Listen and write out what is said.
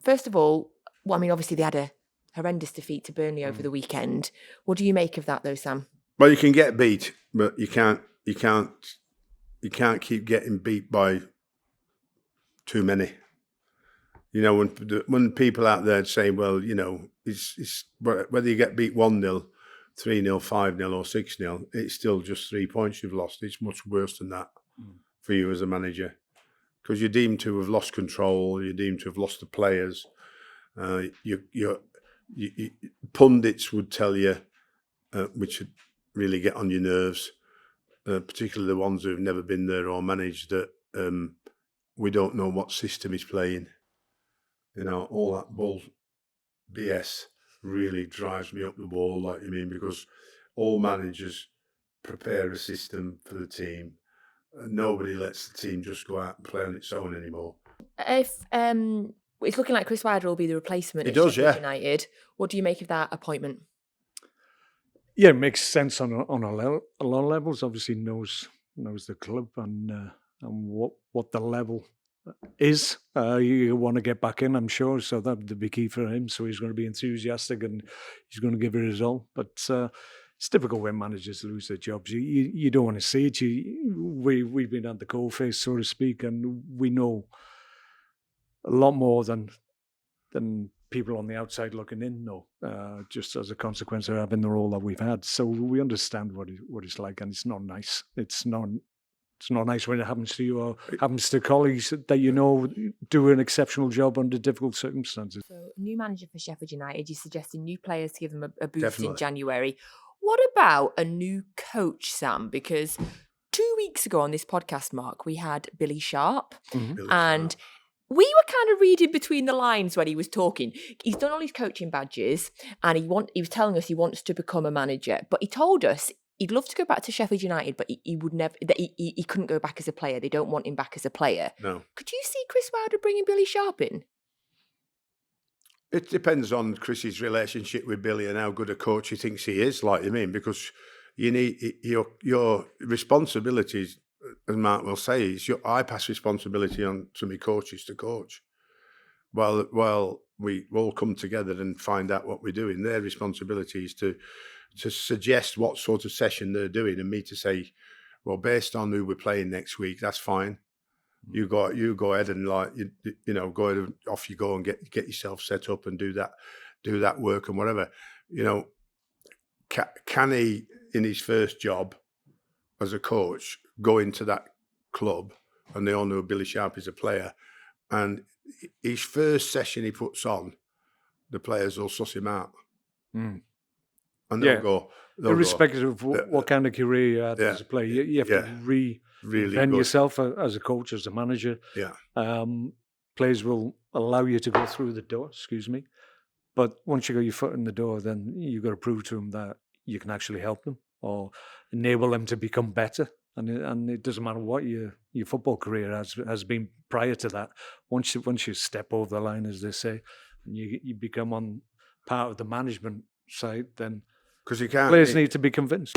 first of all, well, I mean, obviously they had a horrendous defeat to Burnley over the weekend. What do you make of that, though, Sam? Well, you can get beat, but you can't keep getting beat by too many. You know, when people out there say, well, you know, it's whether you get beat 1-0, 3-0, 5-0 or 6-0, it's still just 3 points you've lost. It's much worse than that for you as a manager, because you're deemed to have lost control. You're deemed to have lost the players. Pundits would tell you, which would really get on your nerves, particularly the ones who've never been there or managed, that we don't know what system he's playing. You know, all that bull BS really drives me up the wall, like you mean, because all managers prepare a system for the team. Nobody lets the team just go out and play on its own anymore. If it's looking like Chris Wilder will be the replacement at Sheffield United, what do you make of that appointment? Yeah, it makes sense on a lot of levels. Obviously knows the club and what the level is. You want to get back in, I'm sure, so that'd be key for him. So he's going to be enthusiastic and he's going to give it his all. But it's difficult when managers lose their jobs. You don't want to see it. We've been at the coalface, so to speak, and we know a lot more than people on the outside looking in know, just as a consequence of having the role that we've had. So we understand what it's like, and it's not nice. It's not nice when it happens to you or happens to colleagues that you know do an exceptional job under difficult circumstances. So, a new manager for Sheffield United, you're suggesting new players to give them a boost Definitely. in January. What about a new coach, Sam? Because 2 weeks ago on this podcast, Mark, we had Billy Sharp, and we were kind of reading between the lines when he was talking. He's done all his coaching badges, and he was telling us he wants to become a manager, but he told us he'd love to go back to Sheffield United, but he would never. That he couldn't go back as a player. They don't want him back as a player. No. Could you see Chris Wilder bringing Billy Sharp in? It depends on Chris's relationship with Billy and how good a coach he thinks he is, like you mean, because you need your responsibilities, as Mark will say, I pass responsibility on to my coaches to coach. Well, we all come together and find out what we're doing. Their responsibility is to suggest what sort of session they're doing, and me to say, well, based on who we're playing next week, that's fine. You go ahead and go ahead, off you go and get yourself set up and do that work and whatever. You know, can he, in his first job as a coach, go into that club, and they all know Billy Sharp is a player, and his first session he puts on, the players will suss him out. And they'll go. Irrespective of what kind of career you had as a player, you have to reinvent yourself as a coach, as a manager. Players will allow you to go through the door, but once you got your foot in the door, then you've got to prove to them that you can actually help them or enable them to become better. And it doesn't matter what your football career has been prior to that. Once you step over the line, as they say, and you become on part of the management side, then players need to be convinced.